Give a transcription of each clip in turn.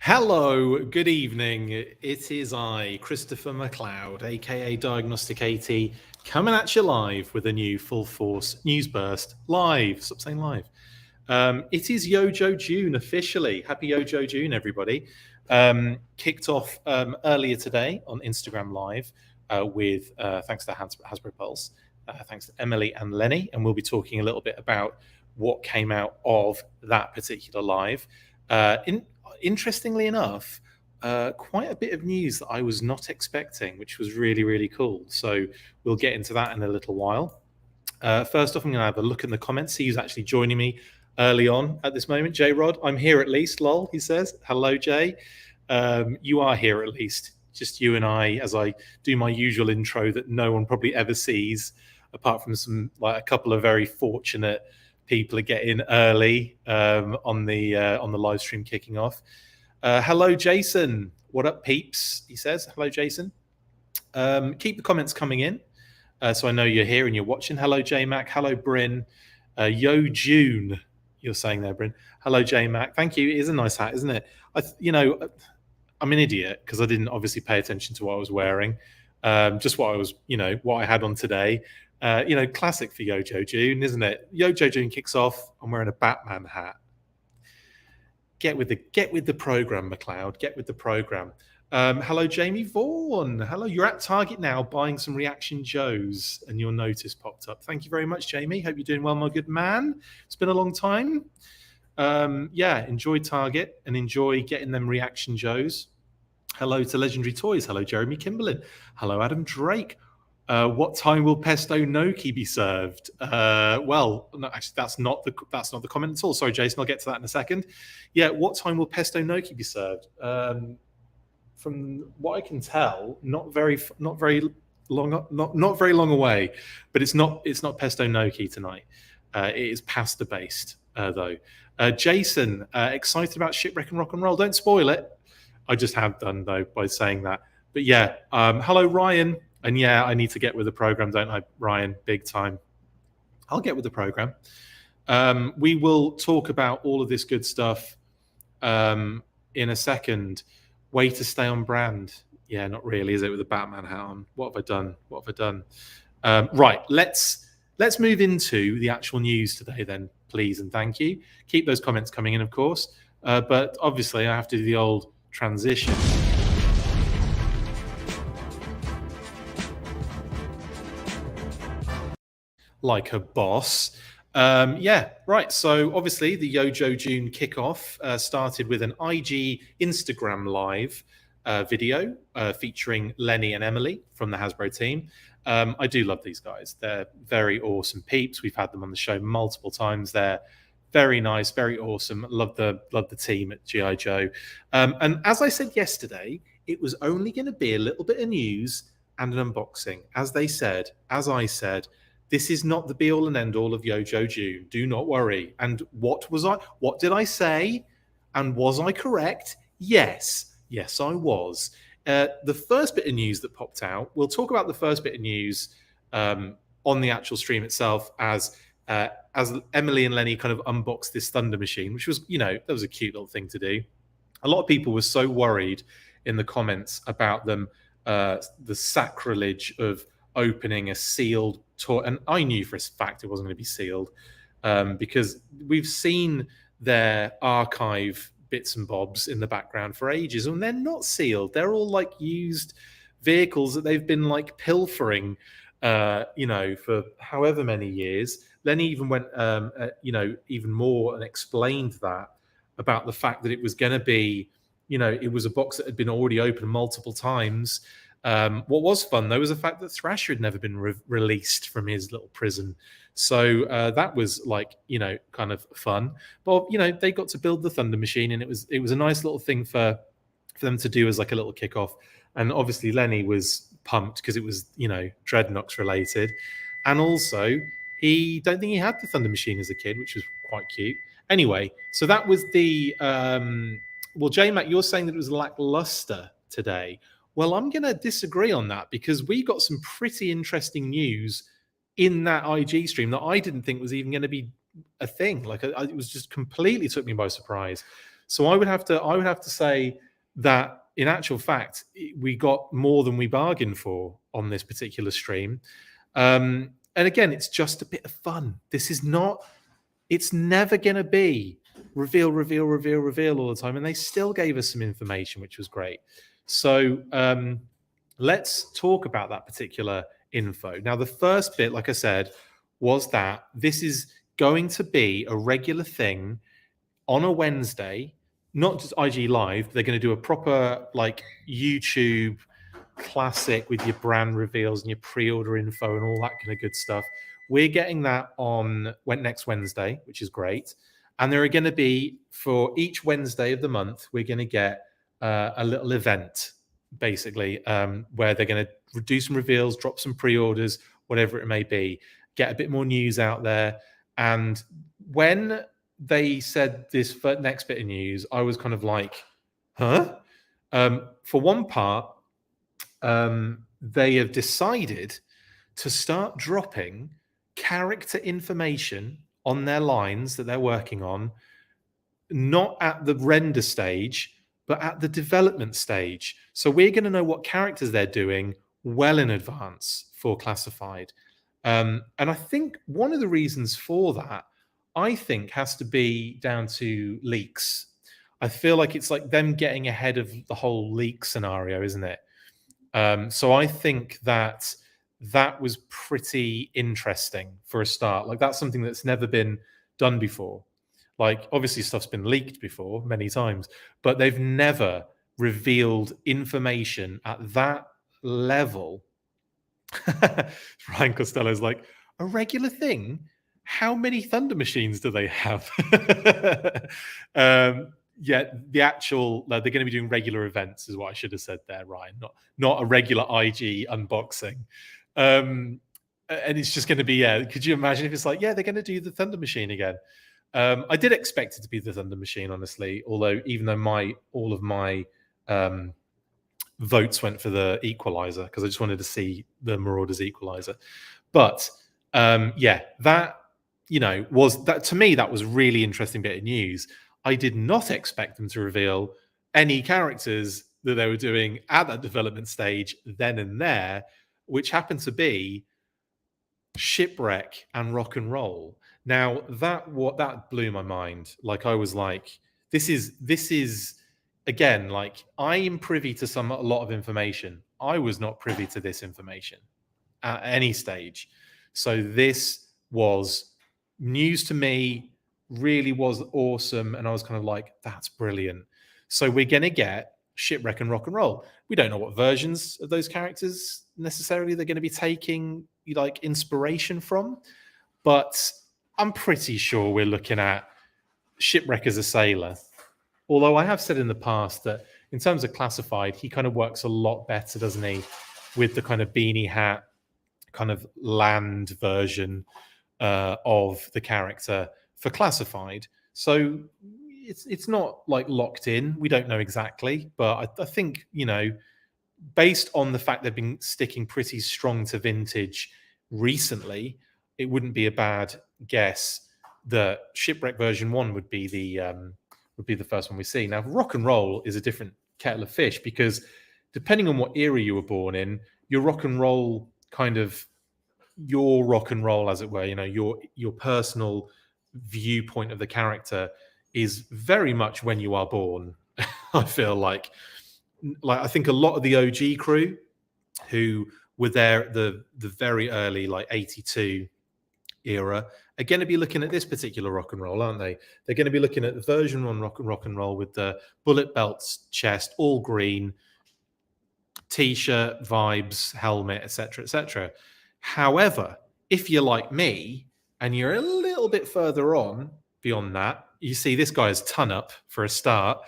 Hello, good evening. It is I, Christopher McLeod, aka Diagnostic 80, coming at you live with a new full force news burst. Live, stop saying live. It is Yojo June officially. Happy Yojo June, everybody. Kicked off earlier today on Instagram Live with thanks to HASBRO Pulse, thanks to Emily and Lenny, and we'll be talking a little bit about what came out of that particular live. Interestingly enough, quite a bit of news that I was not expecting, which was really, really cool. So we'll get into that in a little while. First off, I'm going to have a look in the comments, see who's actually joining me early on at this moment. J Rod, I'm here at least, lol, he says. Hello, Jay. You are here at least. Just you and I, as I do my usual intro that no one probably ever sees, apart from a couple of very fortunate people are getting early on the live stream kicking off. Hello, Jason. What up, peeps? He says. Hello, Jason. Keep the comments coming in, so I know you're here and you're watching. Hello, J Mac. Hello, Bryn. Yo, June. You're saying there, Bryn. Hello, J Mac. Thank you. It is a nice hat, isn't it? I'm an idiot because I didn't obviously pay attention to what I was wearing. Just what I had on today. Classic for Yojo June, isn't it? Yojo June kicks off. I'm wearing a Batman hat. Get with the program, McLeod. Get with the program. Hello, Jamie Vaughan. Hello, you're at Target now buying some Reaction Joes, and your notice popped up. Thank you very much, Jamie. Hope you're doing well, my good man. It's been a long time. Enjoy Target and enjoy getting them Reaction Joes. Hello to Legendary Toys. Hello, Jeremy Kimberlin. Hello, Adam Drake. What time will pesto gnocchi be served? No, actually, that's not the comment at all. Sorry, Jason. I'll get to that in a second. Yeah, what time will pesto gnocchi be served? From what I can tell, not very long away. But it's not pesto gnocchi tonight. It is pasta based though. Jason, excited about Shipwreck and Rock and Roll? Don't spoil it. I just have done though by saying that. But yeah, hello Ryan. And yeah, I need to get with the program, don't I, Ryan? Big time. I'll get with the program. We will talk about all of this good stuff in a second. Way to stay on brand. Yeah, not really, is it, with the Batman hat on? What have I done? Right, let's move into the actual news today then, please and thank you. Keep those comments coming in, of course. But obviously, I have to do the old transition. Like a boss. Right. So obviously the Yojo June kickoff started with an IG Instagram live video featuring Lenny and Emily from the Hasbro team. I do love these guys. They're very awesome peeps. We've had them on the show multiple times. They're very nice, very awesome. Love the team at G.I. Joe. And as I said yesterday, it was only going to be a little bit of news and an unboxing. As I said, this is not the be all and end all of Yojo June. Do not worry. And what did I say? And was I correct? Yes, I was. The first bit of news that popped out, we'll talk about the first bit of news on the actual stream itself as Emily and Lenny kind of unboxed this Thunder Machine, which was, that was a cute little thing to do. A lot of people were so worried in the comments about them, the sacrilege of opening a sealed toy, and I knew for a fact it wasn't going to be sealed because we've seen their archive bits and bobs in the background for ages, and they're not sealed. They're all like used vehicles that they've been like pilfering, for however many years. Lenny even went, even more and explained that about the fact that it was going to be, it was a box that had been already opened multiple times. What was fun, though, was the fact that Thrasher had never been released from his little prison. So that was kind of fun. But, they got to build the Thunder Machine, and it was a nice little thing for them to do as like a little kickoff. And obviously Lenny was pumped because it was, Dreadnoks related. And also, don't think he had the Thunder Machine as a kid, which was quite cute. Anyway, so that was the... J-Mac, you're saying that it was lackluster today. Well, I'm going to disagree on that because we got some pretty interesting news in that IG stream that I didn't think was even going to be a thing. It was just completely took me by surprise. So I would have to say that in actual fact, we got more than we bargained for on this particular stream. And again, it's just a bit of fun. This is not, it's never going to be reveal, reveal, reveal, reveal all the time. And they still gave us some information, which was great. So let's talk about that particular info. Now, the first bit, like I said, was that this is going to be a regular thing on a Wednesday, not just IG Live. They're going to do a proper like YouTube classic with your brand reveals and your pre-order info and all that kind of good stuff. We're getting that on next Wednesday, which is great. And there are going to be, for each Wednesday of the month, we're going to get a little event, basically, where they're going to do some reveals, drop some pre-orders, whatever it may be, get a bit more news out there. And when they said this next bit of news, I was kind of like, huh? For one part, they have decided to start dropping character information on their lines that they're working on, not at the render stage, but at the development stage. So we're going to know what characters they're doing well in advance for classified. And I think one of the reasons for that, I think, has to be down to leaks. I feel like it's like them getting ahead of the whole leak scenario, isn't it? So I think that was pretty interesting for a start. Like, that's something that's never been done before. Like, obviously stuff's been leaked before many times, but they've never revealed information at that level. Ryan Costello's like, a regular thing? How many Thunder machines do they have? Yeah, the actual, they're going to be doing regular events is what I should have said there, Ryan, not a regular IG unboxing. And it's just going to be, yeah, could you imagine if it's like, yeah, they're going to do the Thunder machine again? I did expect it to be the Thunder machine, honestly, although even though all of my votes went for the equalizer, because I just wanted to see the Marauders equalizer. But yeah, that, was that, to me, that was really interesting bit of news. I did not expect them to reveal any characters that they were doing at that development stage then and there, which happened to be Shipwreck and Rock and Roll. Now that blew my mind. Like, I was like, this is again, like, I am privy to a lot of information. I was not privy to this information at any stage. So this was news to me, really was awesome. And I was kind of like, that's brilliant. So we're going to get Shipwreck and Rock and Roll. We don't know what versions of those characters necessarily they're going to be taking like inspiration from, but I'm pretty sure we're looking at Shipwreck as a sailor. Although I have said in the past that in terms of classified, he kind of works a lot better, doesn't he, with the kind of beanie hat, kind of land version of the character for classified. So it's not like locked in. We don't know exactly, but I think, based on the fact they've been sticking pretty strong to vintage recently, it wouldn't be a bad guess that Shipwreck version 1 would be the first one we see. Now, Rock and Roll is a different kettle of fish, because depending on what era you were born in, your rock and roll, as it were, your personal viewpoint of the character is very much when you are born. I feel like I think a lot of the OG crew who were there at the very early, like 82 era, are going to be looking at this particular rock and roll, aren't they? They're going to be looking at the version 1 rock and roll with the bullet belts, chest, all green, t-shirt, vibes, helmet, etc., etc. However, if you're like me and you're a little bit further on beyond that, you see this guy's ton up for a start.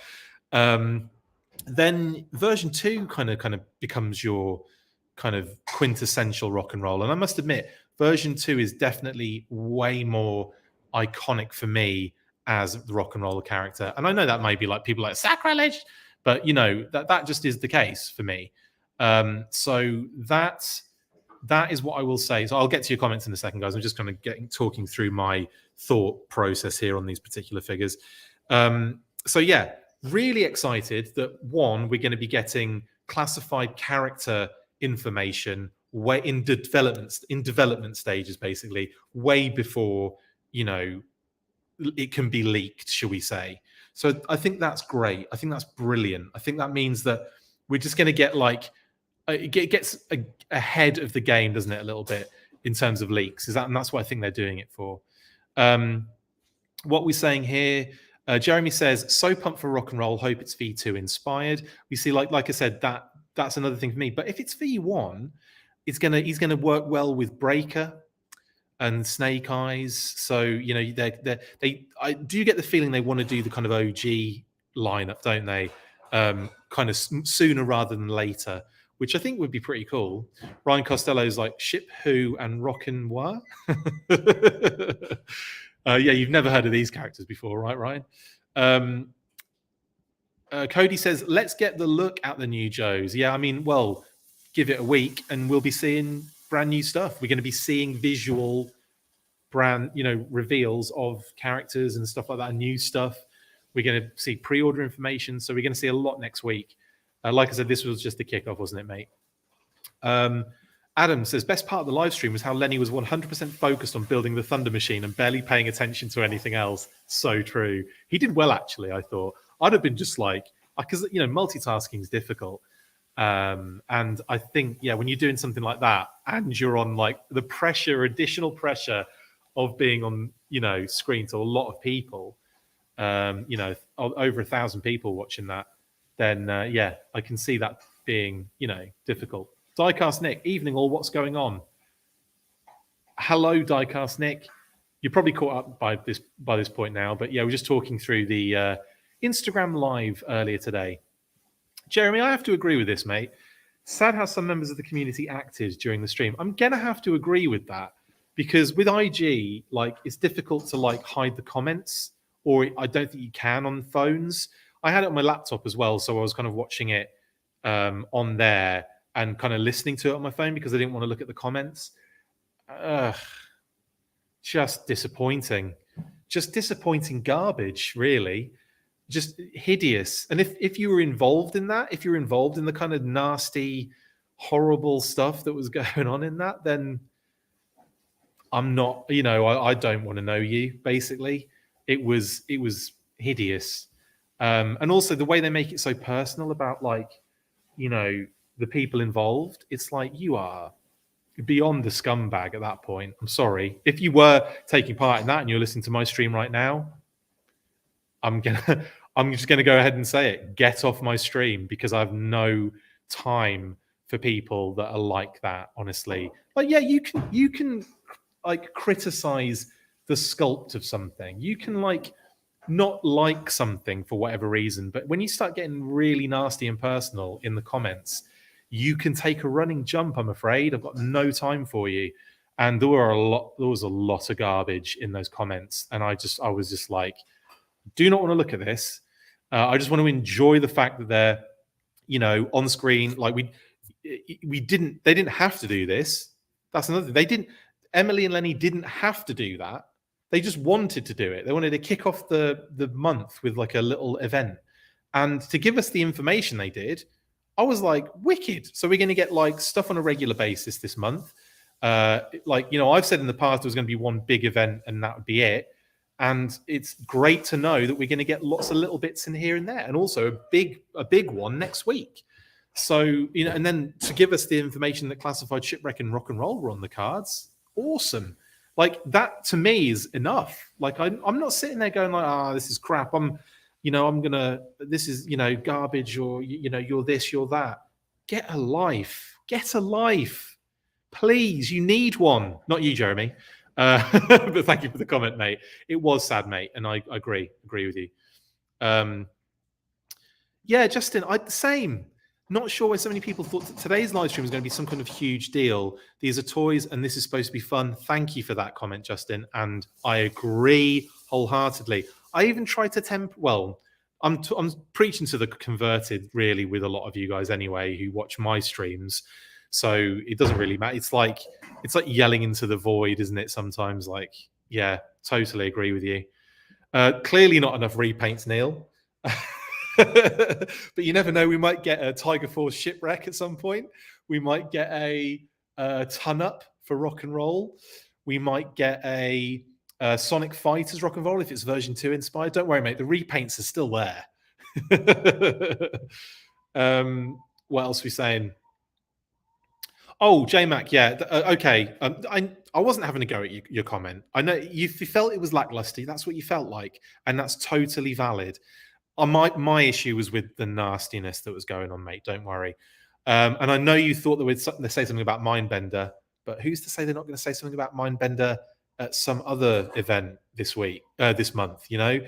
Then version 2 kind of becomes your kind of quintessential rock and roll. And I must admit, version 2 is definitely way more iconic for me as the rock and roll character. And I know that might be like people like sacrilege, but that just is the case for me. So that is what I will say. So I'll get to your comments in a second, guys. I'm just kind of talking through my thought process here on these particular figures. So yeah, really excited that one, we're going to be getting classified character information way in development stages, basically, way before, you know, it can be leaked, shall we say. So I think that's great. I think that's brilliant. I think that means that we're just going to get like it gets ahead of the game, doesn't it, a little bit in terms of leaks? Is that, and that's what I think they're doing it for. What we're saying here, Jeremy says, so pumped for rock and roll. Hope it's V2 inspired. We see, like I said, that's another thing for me. But if it's V1, he's gonna work well with Breaker and Snake Eyes. So you know, I do get the feeling they want to do the kind of OG lineup, don't they? Kind of sooner rather than later, which I think would be pretty cool. Ryan Costello's like Ship Who and Rock and What? Yeah, you've never heard of these characters before, right, Ryan? Cody says, let's get the look at the new Joes. Yeah, I mean, well, give it a week and we'll be seeing brand new stuff. We're going to be seeing visual brand, you know, reveals of characters and stuff like that, new stuff. We're going to see pre-order information. So we're going to see a lot next week. Like I said, this was just the kickoff, wasn't it, mate? Adam says, best part of the live stream was how Lenny was 100% focused on building the Thunder Machine and barely paying attention to anything else. So true. He did well, actually, I thought. I'd have been just like, because, you know, multitasking is difficult. And I think, yeah, when you're doing something like that and you're on like the pressure, additional pressure of being on, you know, screen to a lot of people, you know, over 1,000 people watching that, then yeah, I can see that being, you know, difficult. Diecast Nick, evening all, what's going on? Hello, Diecast Nick. You're probably caught up by this point now, but yeah, we're just talking through the Instagram live earlier today. Jeremy, I have to agree with this, mate. Sad how some members of the community acted during the stream. I'm gonna have to agree with that because with IG, like, it's difficult to like hide the comments, or I don't think you can on phones. I had it on my laptop as well, so I was kind of watching it on there and kind of listening to it on my phone because I didn't want to look at the comments. Just disappointing. Just disappointing garbage, really. Just hideous. And if you were involved in that, if you're involved in the kind of nasty, horrible stuff that was going on in that, then I'm not, you know, I don't want to know you, basically. It was hideous. And also the way they make it so personal about, like, you know, the people involved, it's like you are beyond the scumbag at that point. I'm sorry. If you were taking part in that and you're listening to my stream right now, I'm just gonna go ahead and say it. Get off my stream because I have no time for people that are like that, honestly. Like, yeah, you can like criticize the sculpt of something. You can like not like something for whatever reason, but when you start getting really nasty and personal in the comments, you can take a running jump, I'm afraid. I've got no time for you. And there was a lot of garbage in those comments. And I was just like, do not want to look at this. I just want to enjoy the fact that they're, you know, on screen. Like they didn't have to do this. That's another thing. Emily and Lenny didn't have to do that. They just wanted to do it. They wanted to kick off the month with like a little event. And to give us the information they did, I was like, wicked. So we're going to get like stuff on a regular basis this month. Like, you know, I've said in the past there was going to be one big event and that would be it. And it's great to know that we're going to get lots of little bits in here and there, and also a big one next week. So, you know, and then to give us the information that Classified Shipwreck and Rock and Roll were on the cards, awesome. Like, that to me is enough. Like, I'm not sitting there going like, this is crap. This is, you know, garbage, or, you know, you're this, you're that. Get a life. Get a life. Please, you need one. Not you, Jeremy. But thank you for the comment, mate. It was sad, mate, and I agree with you. Yeah, Justin, same. Not sure why so many people thought that today's live stream was going to be some kind of huge deal. These are toys, and this is supposed to be fun. Thank you for that comment, Justin, and I agree wholeheartedly. I even tried to well, I'm preaching to the converted, really, with a lot of you guys anyway who watch my streams. So it doesn't really matter. It's like yelling into the void, isn't it? Sometimes, like, yeah, totally agree with you. Clearly not enough repaints, Neil. But you never know. We might get a Tiger Force shipwreck at some point. We might get a ton up for rock and roll. We might get a Sonic Fighters rock and roll if it's version 2 inspired. Don't worry, mate. The repaints are still there. What else are we saying? Oh, JMac, yeah. Okay. I wasn't having a go at your comment. I know you felt it was lackluster. That's what you felt like, and that's totally valid. My issue was with the nastiness that was going on, mate. Don't worry. And I know you thought that they'd say something about Mindbender, but who's to say they're not going to say something about Mindbender at some other event this month? You know,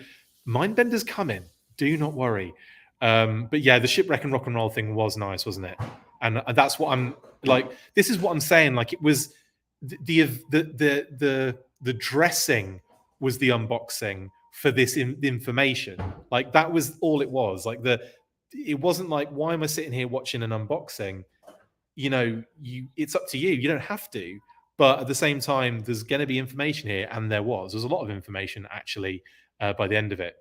Mindbender's coming. Do not worry. But yeah, the shipwreck and rock and roll thing was nice, wasn't it? And that's what I'm like. This is what I'm saying. Like it was the dressing was the unboxing for this information. Like that was all it was. Like it wasn't like, why am I sitting here watching an unboxing? You know, it's up to you. You don't have to. But at the same time, there's going to be information here, and there's a lot of information actually by the end of it.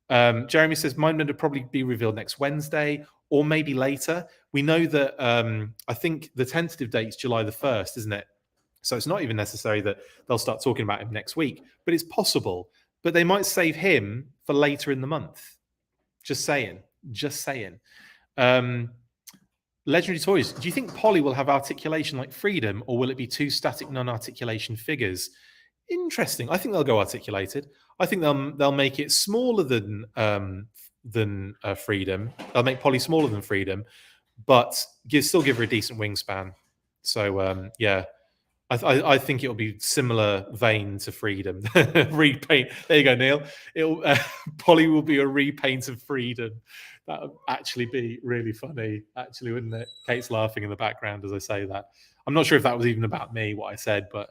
Jeremy says Mindbender will probably be revealed next Wednesday or maybe later. We know that I think the tentative date is July the 1st, isn't it? So it's not even necessary that they'll start talking about him next week, but it's possible. But they might save him for later in the month. Just saying. Legendary Toys. Do you think Polly will have articulation like Freedom, or will it be two static non-articulation figures? Interesting. I think they'll go articulated. I think they'll make it smaller than Freedom. They'll make Polly smaller than Freedom, but still give her a decent wingspan. So yeah. I think it'll be similar vein to Freedom. Repaint. There you go, Neil. Polly will be a repaint of Freedom. That would actually be really funny, actually, wouldn't it? Kate's laughing in the background as I say that. I'm not sure if that was even about me, what I said, but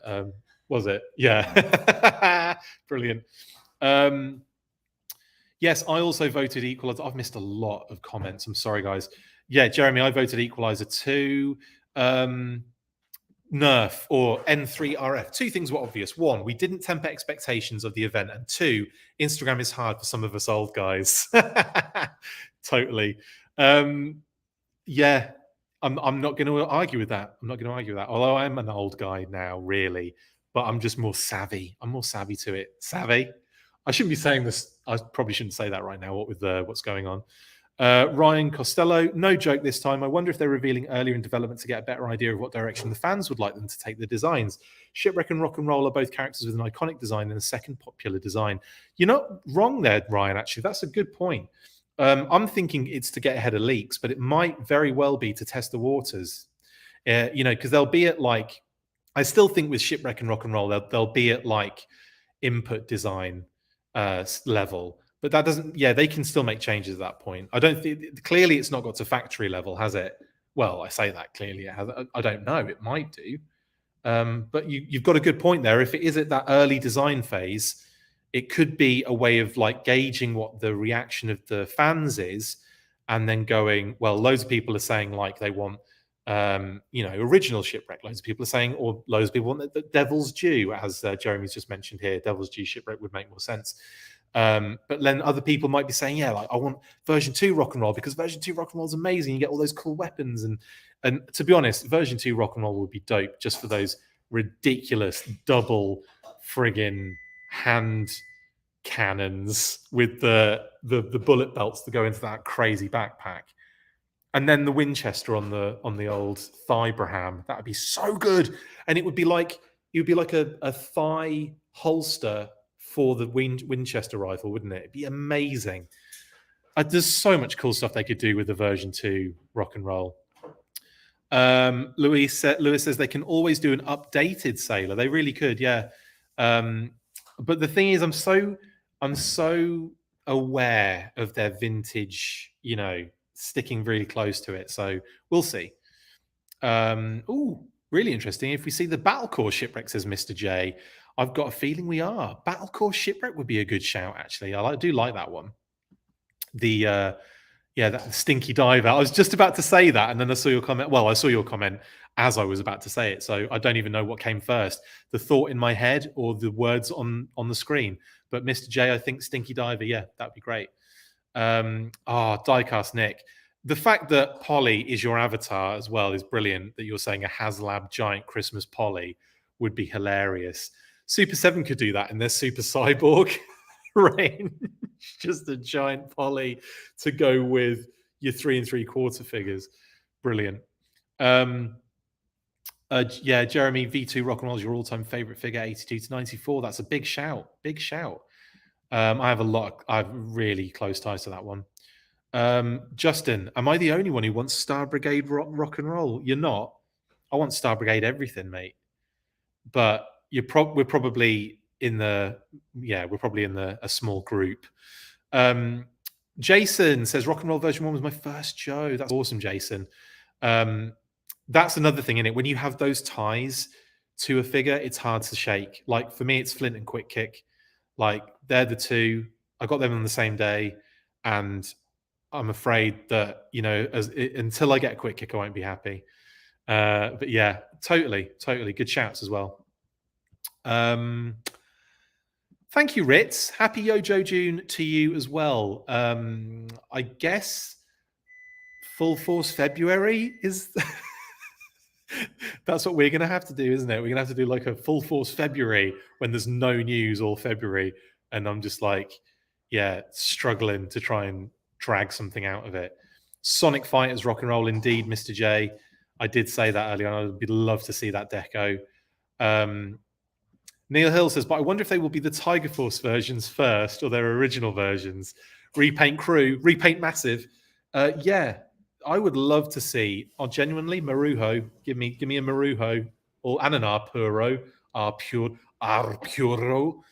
was it? Yeah. Brilliant. Yes, I also voted Equalizer. I've missed a lot of comments. I'm sorry, guys. Yeah, Jeremy, I voted Equalizer 2. Nerf or N3RF. Two things were obvious. One, we didn't temper expectations of the event. And two, Instagram is hard for some of us old guys. Totally. Yeah, I'm not going to argue with that. Although I'm an old guy now, really. But I'm just more savvy. I'm more savvy to it. Savvy? I shouldn't be saying this. I probably shouldn't say that right now, what with what's going on. Ryan Costello, no joke this time. I wonder if they're revealing earlier in development to get a better idea of what direction the fans would like them to take the designs. Shipwreck and Rock and Roll are both characters with an iconic design and a second popular design. You're not wrong there, Ryan, actually. That's a good point. I'm thinking it's to get ahead of leaks, but it might very well be to test the waters. Because they'll be at like, I still think with Shipwreck and Rock and Roll, they'll be at like input design level. But that doesn't, they can still make changes at that point. I don't think, clearly it's not got to factory level, has it? Well, I say that clearly it has. I don't know. It might do. But you've got a good point there. If it is at that early design phase, it could be a way of like gauging what the reaction of the fans is and then going, well, loads of people are saying like they want, original Shipwreck. Loads of people are saying, or loads of people want the Devil's Due, as Jeremy's just mentioned here. Devil's Due Shipwreck would make more sense. But then other people might be saying, like I want version 2 Rock and Roll because version 2 Rock and Roll is amazing. You get all those cool weapons, and to be honest, version 2 Rock and Roll would be dope just for those ridiculous double friggin' hand cannons with the bullet belts that go into that crazy backpack, and then the Winchester on the old Thibraham. That would be so good, and it would be like a thigh holster for the Winchester rifle, wouldn't it? It'd be amazing. There's so much cool stuff they could do with the version 2 Rock and Roll. Lewis says they can always do an updated Sailor. They really could, yeah. But the thing is, I'm so aware of their vintage, sticking really close to it. So we'll see. Really interesting. If we see the Battlecore Shipwreck, says Mr. J, I've got a feeling we are. Battlecore Shipwreck would be a good shout, actually. I do like that one. That Stinky Diver. I was just about to say that, and then I saw your comment. Well, I saw your comment as I was about to say it, so I don't even know what came first, the thought in my head or the words on the screen. But Mr. J, I think Stinky Diver, yeah, that'd be great. Diecast Nick. The fact that Polly is your avatar as well is brilliant. That you're saying a HasLab giant Christmas Polly would be hilarious. Super 7 could do that in their Super Cyborg range. Just a giant Polly to go with your 3 3/4 figures. Brilliant. Yeah, Jeremy, V2 Rock and Roll is your all-time favorite figure, 82 to 94. That's a big shout. Big shout. I have really close ties to that one. Justin, am I the only one who wants Star Brigade rock and roll? You're not. I want Star Brigade everything, mate. But we're probably in a small group. Jason says Rock and Roll version 1 was my first Joe. That's awesome, Jason. That's another thing in it. When you have those ties to a figure, it's hard to shake. Like for me, it's Flint and Quick Kick. Like they're the two. I got them on the same day, and I'm afraid that until I get a Quick Kick, I won't be happy. But yeah, totally good shouts as well. Thank you, Ritz. Happy Yojo June to you as well. I guess Full Force February is. That's what we're going to have to do, isn't it? We're going to have to do like a Full Force February when there's no news all February. And I'm just like, struggling to try and drag something out of it. Sonic Fighters Rock and Roll indeed, Mr. J. I did say that earlier, and I'd love to see that deco. Neil Hill says, but I wonder if they will be the Tiger Force versions first or their original versions. Repaint Crew, Repaint Massive. Yeah, I would love to see, genuinely, Maruho. Give me a Maruho and an Arpuro. Arpuro.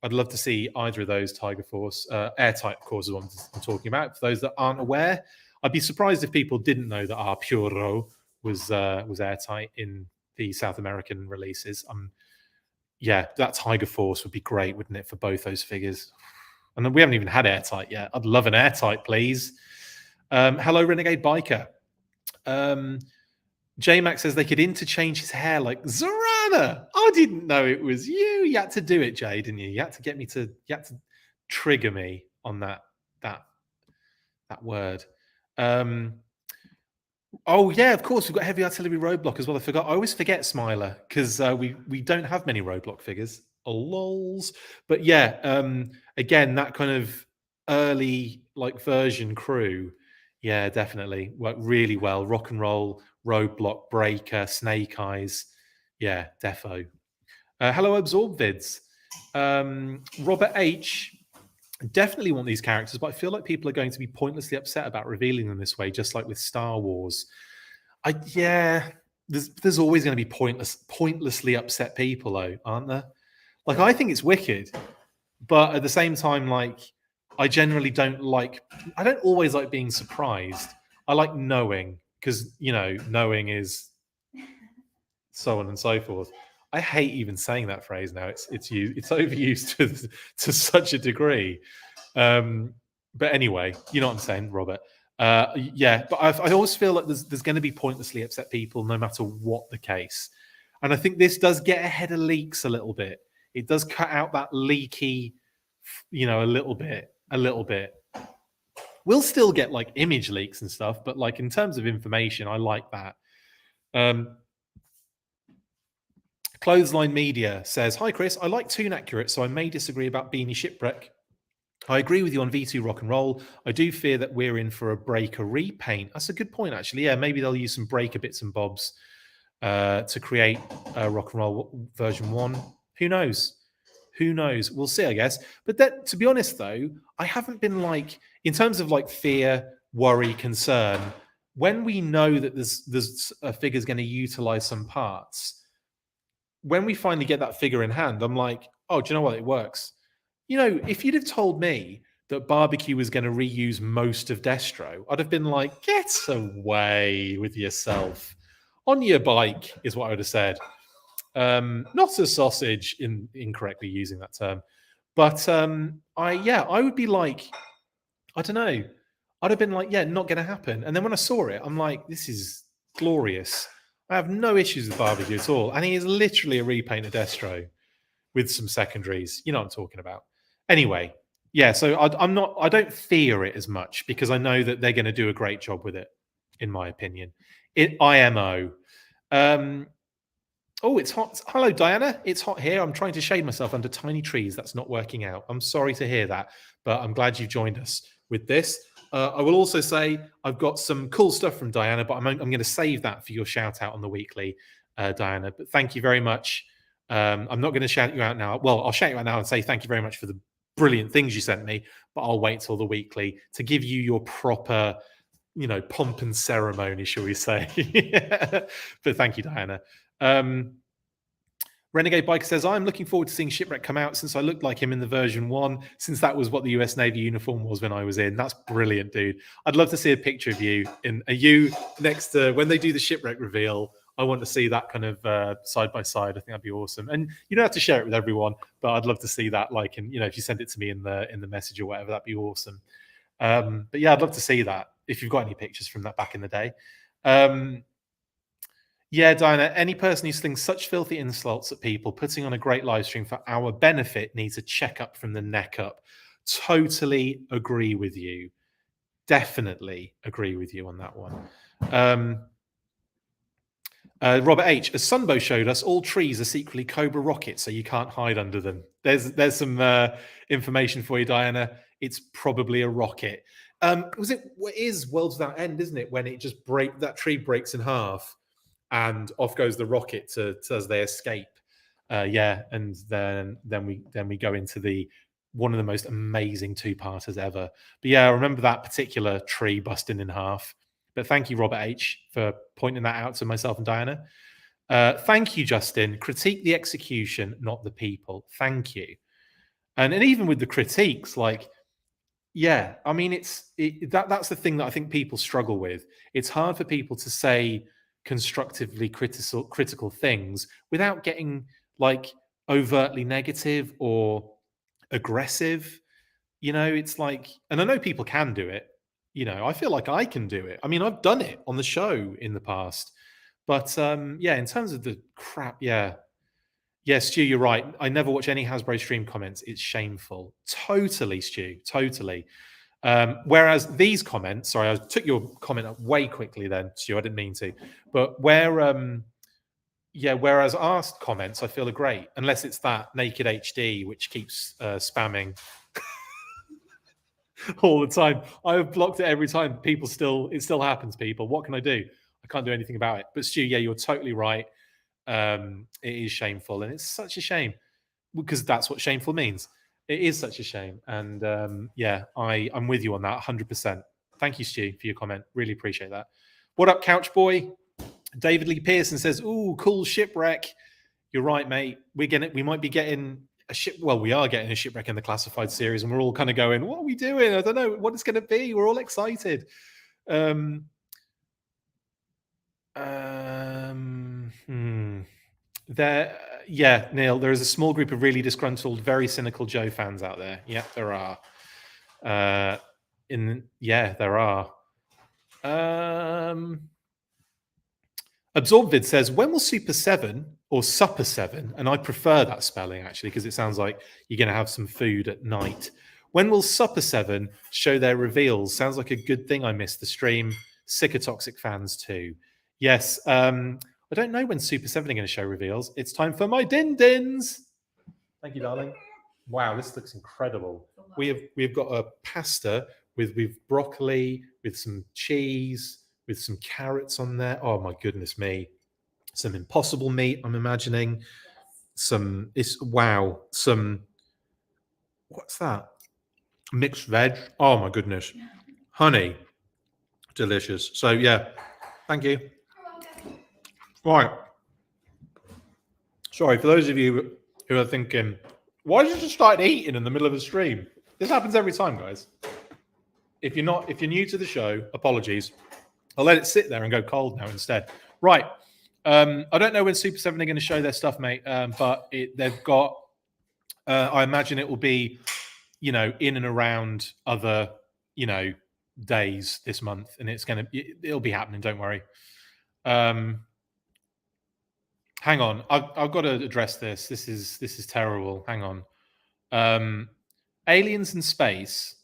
I'd love to see either of those Tiger Force. Airtight, of course, is what I'm talking about. For those that aren't aware, I'd be surprised if people didn't know that Arpuro was airtight in the South American releases. That Tiger Force would be great, wouldn't it, for both those figures? And we haven't even had airtight yet. I'd love an airtight, please. Hello, Renegade Biker. J-Mac says they could interchange his hair like Zorana. I didn't know it was you. You had to do it, Jay, didn't you? You had to trigger me on that word. Oh yeah, of course we've got Heavy Artillery Roadblock as well. I forgot. I always forget Smiler because we don't have many Roadblock figures. Lols. But yeah, again, that kind of early version crew. Yeah, definitely worked really well. Rock and Roll, Roadblock, Breaker, Snake Eyes. Yeah, defo. Hello, Absorb Vids. Robert H. Definitely want these characters, but I feel like people are going to be pointlessly upset about revealing them this way, just like with Star Wars. There's always going to be pointlessly upset people, though, aren't there? Like, I think it's wicked, but at the same time, like, I generally don't always like being surprised. I like knowing, because, knowing is so on and so forth. I hate even saying that phrase now. It's overused to such a degree. But anyway, you know what I'm saying, Robert. But I always feel like there's going to be pointlessly upset people no matter what the case. And I think this does get ahead of leaks a little bit. It does cut out that leaky, a little bit. We'll still get like image leaks and stuff, but like in terms of information, I like that. Clothesline Media says, hi, Chris. I like Toon Accurate, so I may disagree about Beanie Shipwreck. I agree with you on V2 Rock and Roll. I do fear that we're in for a Breaker repaint. That's a good point, actually. Yeah, maybe they'll use some Breaker bits and bobs to create Rock and Roll version 1. Who knows? We'll see, I guess. But to be honest, though, I haven't been in terms of fear, worry, concern, when we know that there's a figure's going to utilize some parts, when we finally get that figure in hand, I'm like, oh, do you know what? It works. If you'd have told me that Barbecue was going to reuse most of Destro, I'd have been like, get away with yourself. On your bike is what I would have said. Not a sausage, incorrectly using that term. But I would be like, I don't know. I'd have been like, yeah, not going to happen. And then when I saw it, I'm like, this is glorious. I have no issues with Barbecue at all. And he is literally a repaint of Destro with some secondaries. You know what I'm talking about. Anyway, yeah, so I'm not. I don't fear it as much because I know that they're going to do a great job with it, in my opinion. IMO. Um, oh, it's hot. Hello, Diana. It's hot here. I'm trying to shade myself under tiny trees. That's not working out. I'm sorry to hear that, but I'm glad you've joined us with this. I will also say I've got some cool stuff from Diana, but I'm going to save that for your shout out on the weekly, Diana. But thank you very much. I'm not going to shout you out now. Well, I'll shout you out now and say thank you very much for the brilliant things you sent me, but I'll wait till the weekly to give you your proper, pomp and ceremony, shall we say. But thank you, Diana. Renegade Biker says, I'm looking forward to seeing Shipwreck come out since I looked like him in the version 1, since that was what the US Navy uniform was when I was in. That's brilliant, dude. I'd love to see a picture of you. Are you next to, when they do the Shipwreck reveal, I want to see that kind of side by side. I think that'd be awesome. And you don't have to share it with everyone, but I'd love to see that. Like, and if you send it to me in the message or whatever, that'd be awesome. But yeah, I'd love to see that if you've got any pictures from that back in the day. Yeah, Diana, any person who slings such filthy insults at people putting on a great live stream for our benefit needs a checkup from the neck up. Totally agree with you. Definitely agree with you on that one. Robert H. As Sunbow showed us, all trees are secretly Cobra rockets, so you can't hide under them. There's some information for you, Diana. It's probably a rocket. It is Worlds Without End, isn't it? When it just that tree breaks in half. And off goes the rocket as they escape. And then we go into one of the most amazing 2-parters ever. But yeah, I remember that particular tree busting in half. But thank you, Robert H, for pointing that out to myself and Diana. Thank you, Justin. Critique the execution, not the people. Thank you. And even with the critiques, like, yeah, I mean, that's the thing that I think people struggle with. It's hard for people to say constructively critical things without getting like overtly negative or aggressive. It's like, and I know people can do it. I feel like I can do it. I mean, I've done it on the show in the past, but yeah, in terms of the crap, yeah, Stu, you're right. I never watch any Hasbro stream comments. It's shameful. Totally, Stu. Totally. Whereas these comments, sorry, I took your comment up way quickly then, Stu. I didn't mean to, but whereas our comments I feel are great, unless it's that Naked HD which keeps spamming all the time. I have blocked it every time. It still happens. People, what can I do? I can't do anything about it. But Stu, yeah, you're totally right. It is shameful, and it's such a shame because that's what shameful means. It is such a shame. And I'm with you on that 100%. Thank you, Stu, for your comment. Really appreciate that. What up, Couch Boy? David Lee Pearson says, ooh, cool Shipwreck. You're right, mate. We might be getting a ship. Well, we are getting a Shipwreck in the classified series, and we're all kind of going, what are we doing? I don't know what it's going to be. We're all excited. Neil, there is a small group of really disgruntled, very cynical Joe fans out there. Yeah, there are. There are. AbsorbVid says, when will Super 7 or Supper 7, and I prefer that spelling actually because it sounds like you're going to have some food at night. When will Supper 7 show their reveals? Sounds like a good thing I missed the stream. Sick of toxic fans too. Yes, I don't know when Super 7 are going to show reveals. It's time for my din-dins. Thank you, darling. Wow, this looks incredible. We've got a pasta with broccoli, with some cheese, with some carrots on there. Oh my goodness me. Some impossible meat, I'm imagining. What's that? Mixed veg. Oh my goodness. Honey. Delicious. So yeah, thank you. Right. Sorry, for those of you who are thinking, why did you just start eating in the middle of a stream? This happens every time, guys. If you're new to the show, apologies. I'll let it sit there and go cold now instead. Right. I don't know when Super 7 are going to show their stuff, mate, but they've got, I imagine it will be, in and around other, days this month, and it'll be happening. Don't worry. Hang on, I've got to address this. This is terrible. Hang on. Aliens in space.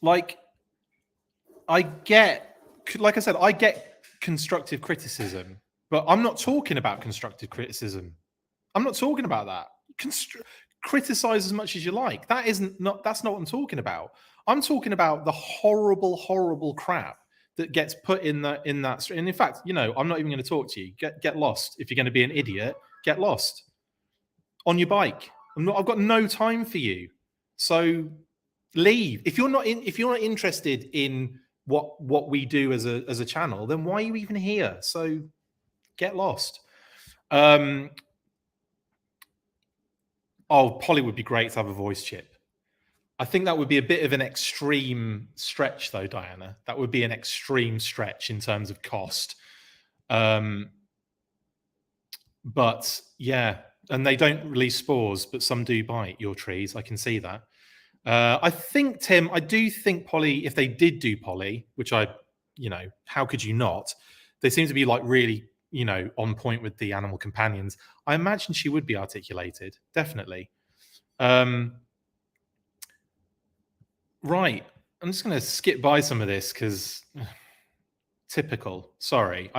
Like, I get, like I said, I get constructive criticism, but I'm not talking about constructive criticism. I'm not talking about that. Criticize as much as you like. That's not what I'm talking about. I'm talking about the horrible, horrible crap that gets put in that. And in fact, I'm not even going to talk to you. Get lost. If you're going to be an idiot, get lost on your bike. I've got no time for you. So leave. If you're not interested in what we do as a channel, then why are you even here? So get lost. Polly would be great to have a voice chip. I think that would be a bit of an extreme stretch, though, Diana. That would be an extreme stretch in terms of cost. But yeah, and they don't release spores, but some do bite your trees. I can see that. I think, Tim, I do think Polly, if they did do Polly, which how could you not? They seem to be like really, on point with the animal companions. I imagine she would be articulated, definitely. Right. I'm just going to skip by some of this because typical. Sorry.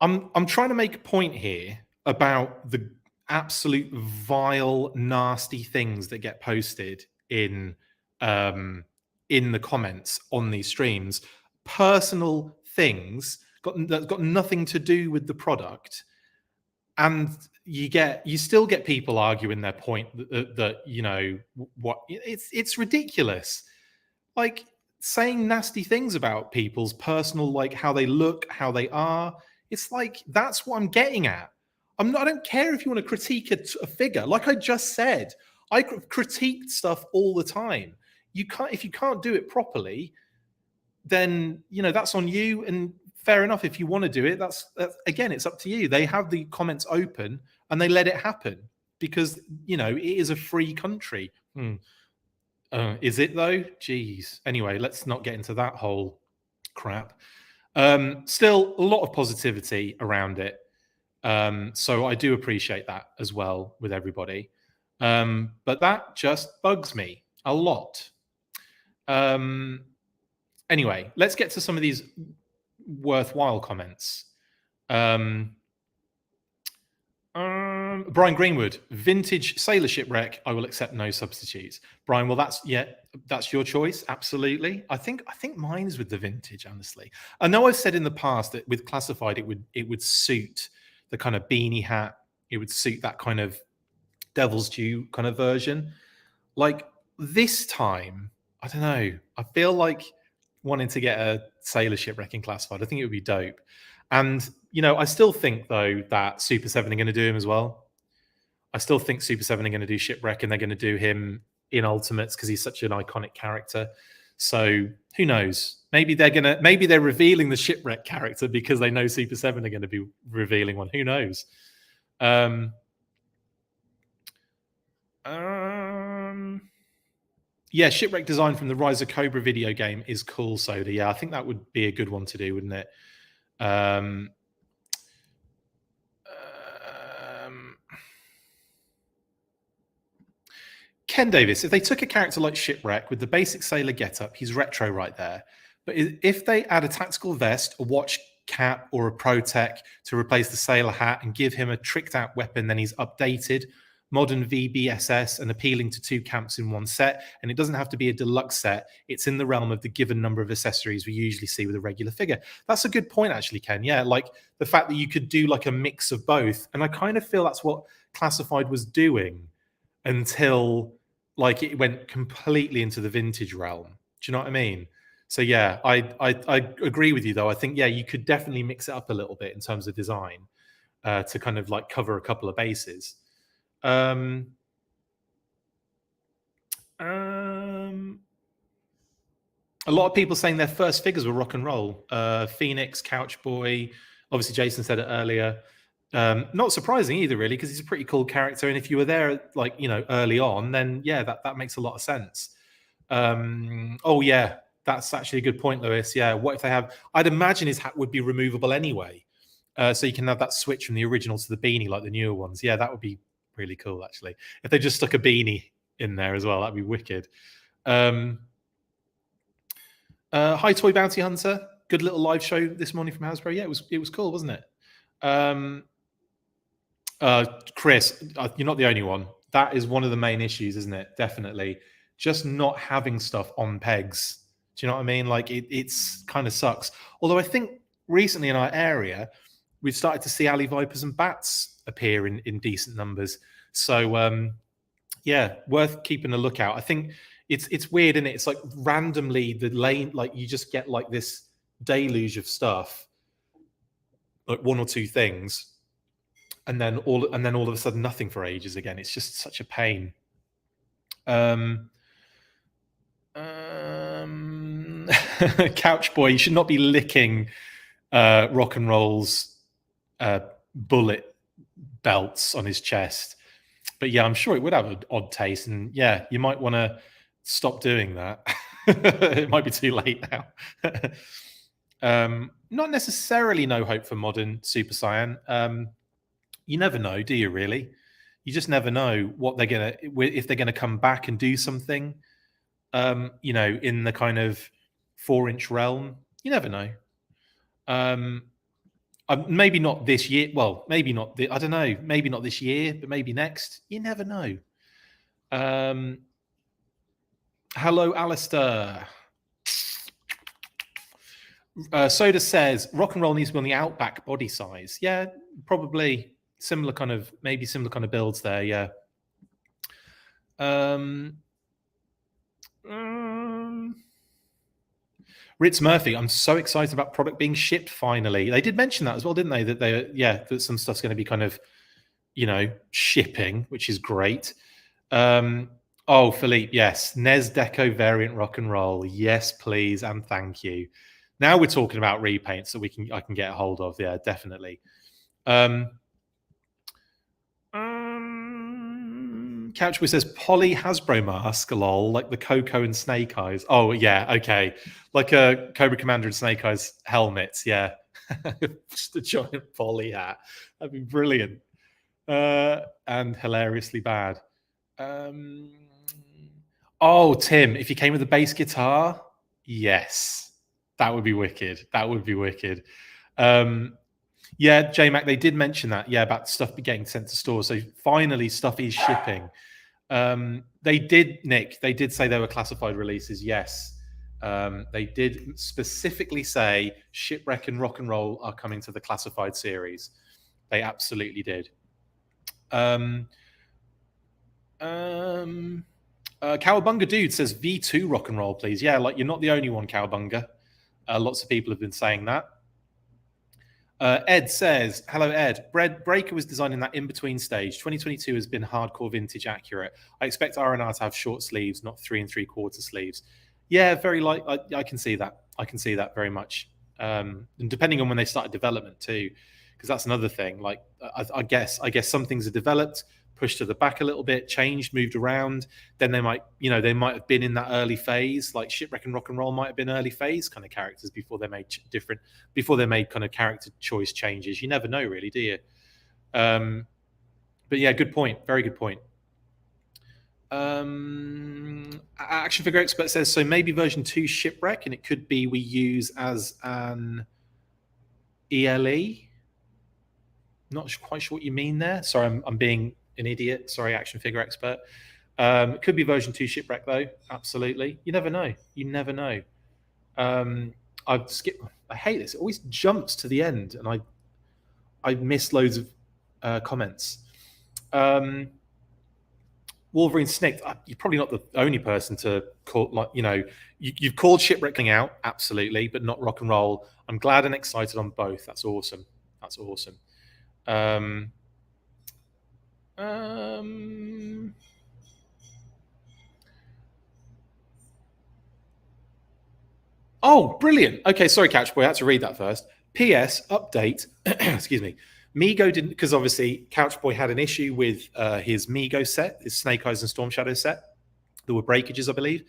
I'm trying to make a point here about the absolute vile, nasty things that get posted in the comments on these streams. Personal things that's got nothing to do with the product, and you still get people arguing their point that what it's ridiculous, like saying nasty things about people's personal, like how they look, how they are. It's like, that's what I'm getting at. I don't care if you want to critique a figure. Like I just said, I critique stuff all the time. If you can't do it properly, then that's on you, and fair enough. If you want to do it, that's again, it's up to you. They have the comments open and they let it happen because it is a free country. Is it though? Jeez. Anyway, let's not get into that whole crap. Still a lot of positivity around it. So I do appreciate that as well with everybody. But that just bugs me a lot. Anyway, let's get to some of these worthwhile comments. Brian Greenwood, vintage sailor shipwreck. I will accept no substitutes. Brian, well, that's your choice. Absolutely. I think mine is with the vintage. Honestly, I know I've said in the past that with classified, it would suit the kind of beanie hat. It would suit that kind of Devil's Due kind of version. Like this time, I don't know. I feel like wanting to get a sailor shipwreck in classified. I think it would be dope. And I still think though that Super 7 are going to do him as well. I still think Super 7 are going to do shipwreck, and they're going to do him in Ultimates because he's such an iconic character. So who knows? Maybe they're revealing the shipwreck character because they know Super 7 are going to be revealing one. Who knows? Yeah, shipwreck design from the Rise of Cobra video game is cool, Soda. Yeah, I think that would be a good one to do, wouldn't it? Ken Davis, if they took a character like Shipwreck with the basic sailor getup, he's retro right there. But if they add a tactical vest, a watch cap, or a Protec to replace the sailor hat and give him a tricked out weapon, then he's updated, modern VBSS, and appealing to two camps in one set. And it doesn't have to be a deluxe set. It's in the realm of the given number of accessories we usually see with a regular figure. That's a good point, actually, Ken. Yeah, like the fact that you could do like a mix of both. And I kind of feel that's what Classified was doing until like it went completely into the vintage realm. Do you know what I mean? So yeah, I agree with you though. I think, yeah, you could definitely mix it up a little bit in terms of design to kind of like cover a couple of bases. A lot of people saying their first figures were rock and roll. Phoenix, Couch Boy. Obviously, Jason said it earlier. Not surprising either, really, because he's a pretty cool character. And if you were there, like, early on, then yeah, that makes a lot of sense. Oh yeah, that's actually a good point, Lewis. Yeah, what if they have? I'd imagine his hat would be removable anyway. So you can have that switch from the original to the beanie like the newer ones. Yeah, that would be really cool, actually. If they just stuck a beanie in there as well, that'd be wicked. Hi, Toy Bounty Hunter. Good little live show this morning from Hasbro. Yeah, it was cool, wasn't it? Chris, you're not the only one. That is one of the main issues, isn't it? Definitely. Just not having stuff on pegs. Do you know what I mean? Like it's kind of sucks. Although I think recently in our area, we've started to see alley vipers and bats appear in decent numbers. So yeah, worth keeping a lookout. I think it's weird, isn't it? It's like randomly the lane, like you just get like this deluge of stuff, like one or two things, and then all of a sudden nothing for ages again. It's just such a pain. Couch boy, you should not be licking rock and roll's bullet belts on his chest. But yeah, I'm sure it would have an odd taste, and yeah, you might want to stop doing that. It might be too late now. Not necessarily no hope for modern Super Saiyan. You never know, do you? Really, you just never know what they're gonna, if they're gonna come back and do something. You know, in the kind of 4-inch realm. You never know. Maybe not this year. Well, maybe not. I don't know. Maybe not this year, but maybe next. You never know. Hello, Alistair. Soda says rock and roll needs to be on the Outback body size. Yeah, probably similar kind of builds there. Yeah. Ritz Murphy, I'm so excited about product being shipped finally. They did mention that as well, didn't they? That some stuff's going to be kind of, you know, shipping, which is great. Oh, Philippe, yes, NES Deco variant rock and roll, yes, please, and thank you. Now we're talking about repaints that I can get a hold of. Yeah, definitely. Couchboy says poly Hasbro mask, lol, like the Coco and Snake Eyes. Oh yeah, okay, like a Cobra Commander and Snake Eyes helmets. Yeah, just a giant poly hat. That'd be brilliant and hilariously bad. Oh, Tim, if you came with a bass guitar, yes, that would be wicked. That would be wicked. Yeah, JMac, they did mention that. Yeah, about stuff getting sent to stores. So finally, stuff is shipping. They did, Nick. They did say they were classified releases. Yes, they did specifically say Shipwreck and Rock and Roll are coming to the classified series. They absolutely did. Cowabunga Dude says V2 Rock and Roll, please. Yeah, like you're not the only one, Cowabunga. Lots of people have been saying that. Ed says, hello, Ed. Breaker was designing that in-between stage. 2022 has been hardcore vintage accurate. I expect R&R to have short sleeves, not 3 3/4 sleeves. Yeah, very light. I can see that. I can see that very much. And depending on when they started development too, because that's another thing. Like, I guess some things are developed, pushed to the back a little bit, changed, moved around. Then they might have been in that early phase, like Shipwreck and Rock and Roll might have been early phase kind of characters before they made kind of character choice changes. You never know, really, do you? But yeah, good point. Very good point. Action Figure Expert says, so maybe version 2 Shipwreck, and it could be we use as an ELE. Not quite sure what you mean there. Sorry, I'm being an idiot. Sorry, Action Figure Expert. It could be version 2 Shipwreck, though. Absolutely. You never know. You never know. I've skipped. I hate this. It always jumps to the end, and I miss loads of comments. Wolverine Snicked. You're probably not the only person to call. Like, you know, you've called Shipwrecking out, absolutely, but not Rock and Roll. I'm glad and excited on both. That's awesome. That's awesome. Oh, brilliant. Okay, sorry, Couchboy. I had to read that first. P.S. Update. Excuse me. Mego didn't, because obviously Couchboy had an issue with his Mego set, his Snake Eyes and Storm Shadow set. There were breakages, I believe.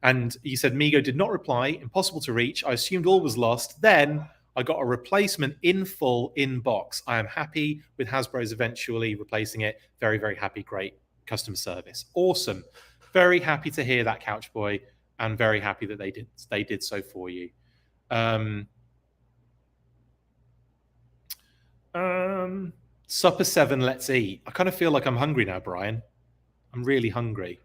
And he said Mego did not reply, impossible to reach. I assumed all was lost. Then I got a replacement in full in box. I am happy with Hasbro's eventually replacing it. Very, very happy. Great customer service. Awesome. Very happy to hear that, Couch Boy, and very happy that they did so for you. Supper 7, let's eat. I kind of feel like I'm hungry now, Brian. I'm really hungry.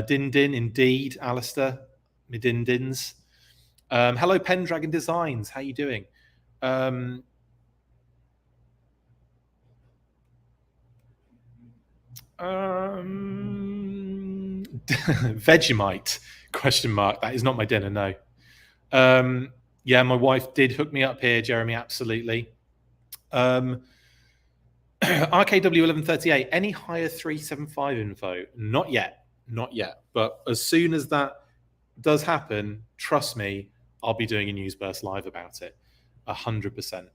Din Din, indeed, Alistair. Me Din Dins. Hello, Pendragon Designs. How you doing? Vegemite? Question mark. That is not my dinner. No. Yeah, my wife did hook me up here, Jeremy. Absolutely. RKW1138. Any higher 375 info? Not yet. Not yet. But as soon as that does happen, trust me, I'll be doing a Newsburst live about it. 100%.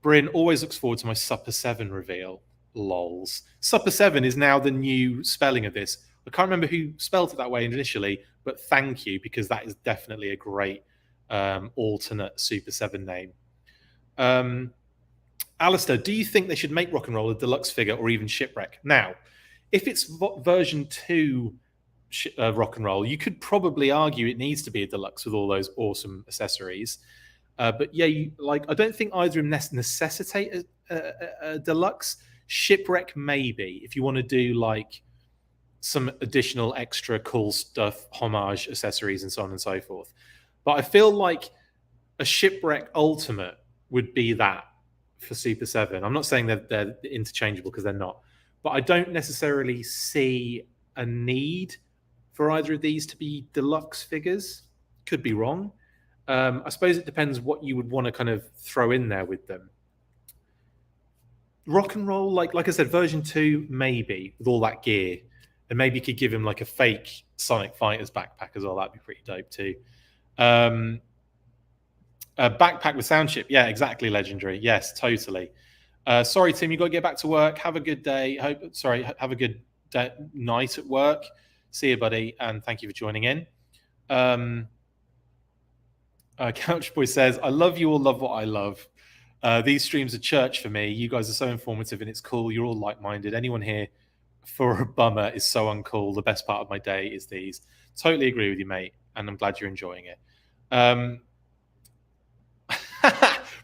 Bryn always looks forward to my Supper 7 reveal. Lols. Supper 7 is now the new spelling of this. I can't remember who spelled it that way initially, but thank you, because that is definitely a great alternate Super 7 name. Alistair, do you think they should make Rock and Roll a deluxe figure or even Shipwreck? Now, if it's version 2 Rock and Roll, you could probably argue it needs to be a deluxe with all those awesome accessories. But yeah, I don't think either of them necessitate a deluxe. Shipwreck maybe, if you want to do like some additional extra cool stuff, homage accessories and so on and so forth. But I feel like a Shipwreck Ultimate would be that for Super 7. I'm not saying they're interchangeable, because they're not. But I don't necessarily see a need for either of these to be deluxe figures. Could be wrong. I suppose it depends what you would want to kind of throw in there with them. Rock and Roll, like I said, version 2, maybe, with all that gear. And maybe you could give him like a fake Sonic Fighters backpack as well. That'd be pretty dope too. A backpack with sound chip. Yeah, exactly, Legendary. Yes, totally. Sorry, Tim, you got to get back to work. Have a good day. Have a good night at work. See you, buddy, and thank you for joining in. Couch Boy says, I love you all, love what I love. These streams are church for me. You guys are so informative and it's cool. You're all like-minded. Anyone here for a bummer is so uncool. The best part of my day is these. Totally agree with you, mate, and I'm glad you're enjoying it.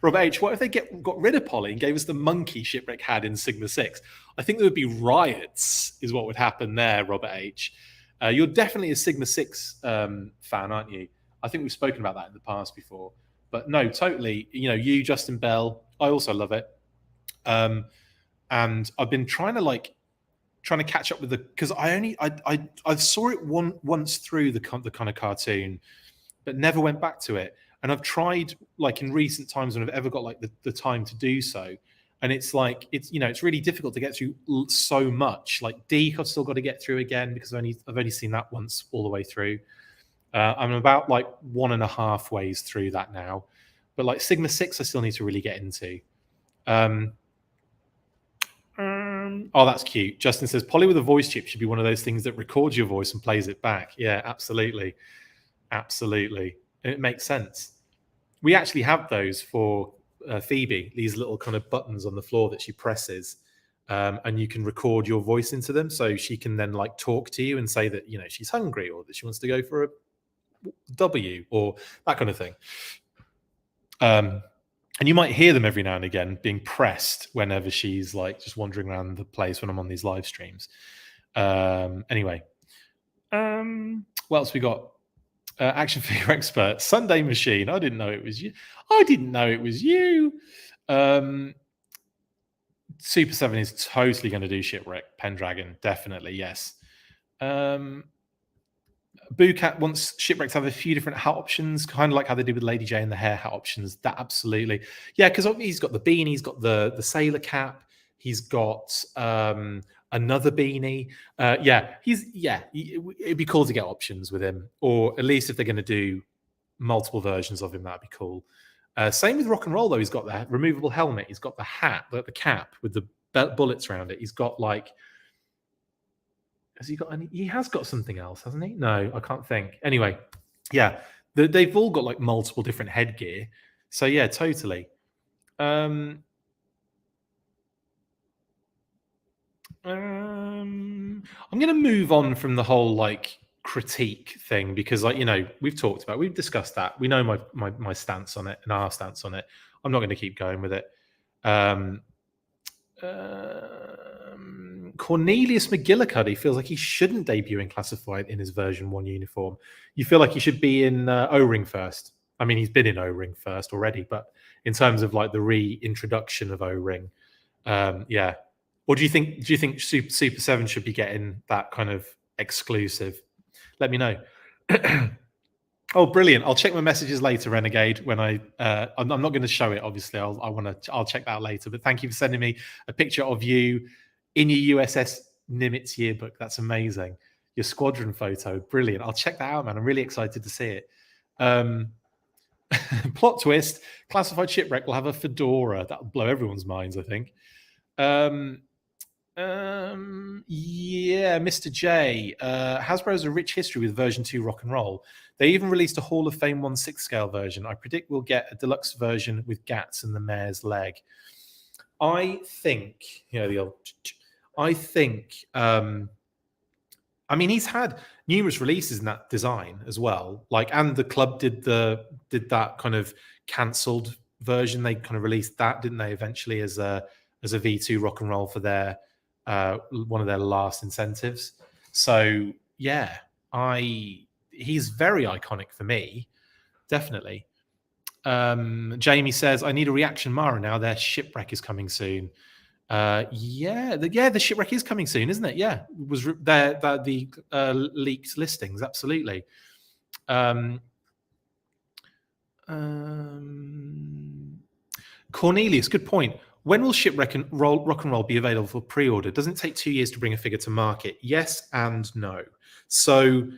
Robert H., what if they got rid of Polly and gave us the monkey Shipwreck had in Sigma 6? I think there would be riots, is what would happen there, Robert H. You're definitely a Sigma 6 fan, aren't you? I think we've spoken about that in the past before. But no, totally. You, Justin Bell, I also love it. And I've been trying to catch up with because I saw it once through the kind of cartoon, but never went back to it. And I've tried, like, in recent times when I've ever got like the time to do so, and it's like it's really difficult to get through so much. Like Deke, I've still got to get through again because I've only seen that once all the way through. I'm about like 1.5 ways through that now, but like Sigma 6, I still need to really get into. Oh, that's cute. Justin says Polly with a voice chip should be one of those things that records your voice and plays it back. Yeah, absolutely. Absolutely. It makes sense. We actually have those for Phoebe, these little kind of buttons on the floor that she presses, and you can record your voice into them, so she can then like talk to you and say that she's hungry or that she wants to go for a W or that kind of thing. And you might hear them every now and again being pressed whenever she's like just wandering around the place when I'm on these live streams. Anyway, what else we got? Action figure expert, Sunday Machine. I didn't know it was you. Super 7 is totally going to do Shipwreck. Pendragon, definitely, yes. Boocat wants Shipwreck to have a few different hat options, kind of like how they did with Lady J and the hair hat options. That absolutely, yeah, because he's got the beanie, he's got the sailor cap, he's got another beanie. It'd be cool to get options with him, or at least if they're going to do multiple versions of him, that'd be cool. Same with Rock and Roll though. He's got the removable helmet, he's got the hat, the cap with the bullets around it. He's got like. Has he got any? He has got something else, hasn't he? No, I can't think. Anyway, yeah, They've all got like multiple different headgear. So yeah, totally. Um, I'm going to move on from the whole like critique thing because, like, we've discussed that. We know my stance on it and our stance on it. I'm not going to keep going with it. Um, Cornelius McGillicuddy feels like he shouldn't debut in classified in his version 1 uniform. You feel like he should be in O-ring first. I mean, he's been in O-ring first already, but in terms of like the reintroduction of O-ring, yeah. Or do you think Super 7 should be getting that kind of exclusive? Let me know. Oh, brilliant! I'll check my messages later, Renegade. When I'm not going to show it. Obviously, I'll check that later. But thank you for sending me a picture of you in your USS Nimitz yearbook. That's amazing. Your squadron photo, brilliant. I'll check that out, man. I'm really excited to see it. Plot twist: classified shipwreck will have a fedora. That'll blow everyone's minds, I think. Yeah, Mr. J. Hasbro has a rich history with version 2 rock and roll. They even released a Hall of Fame 1/6 scale version. I predict we'll get a deluxe version with Gats and the mare's leg. I think, I mean, he's had numerous releases in that design as well. Like, and the club did that kind of cancelled version. They kind of released that, didn't they? Eventually, as a V2 rock and roll for their one of their last incentives. So yeah, he's very iconic for me, definitely. Jamie says, I need a reaction Mara now. Their shipwreck is coming soon. The shipwreck is coming soon, isn't it? Yeah, it was the leaked listings, absolutely. Cornelius, good point. When will Shipwreck and Rock and Roll be available for pre-order? Doesn't it take 2 years to bring a figure to market? Yes and no. So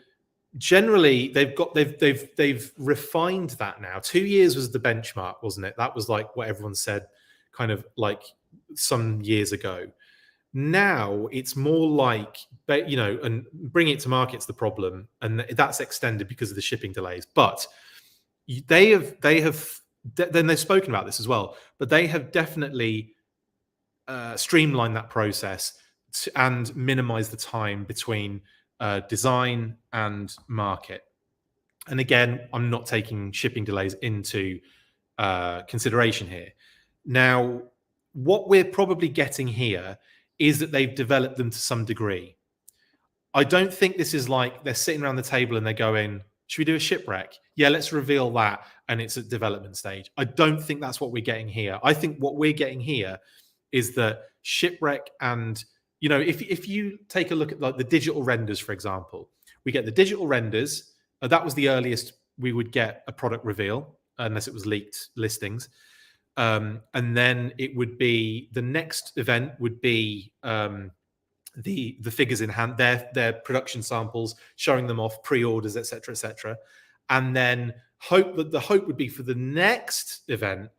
generally, they've refined that now. 2 years was the benchmark, wasn't it? That was like what everyone said, kind of like some years ago. Now it's more like, and bringing it to market's the problem, and that's extended because of the shipping delays. But they've spoken about this as well, but they have definitely streamlined that process and minimized the time between design and market. And again, I'm not taking shipping delays into consideration here. Now, what we're probably getting here is that they've developed them to some degree. I don't think this is like they're sitting around the table and they're going, should we do a shipwreck? Yeah, let's reveal that. And it's at development stage. I don't think that's what we're getting here. I think what we're getting here is that shipwreck and, if you take a look at like the digital renders, for example, we get the digital renders. That was the earliest we would get a product reveal, unless it was leaked listings. And then it would be, the next event would be the figures in hand, their production samples, showing them off, pre-orders, etc., etc. And then the hope would be for the next event,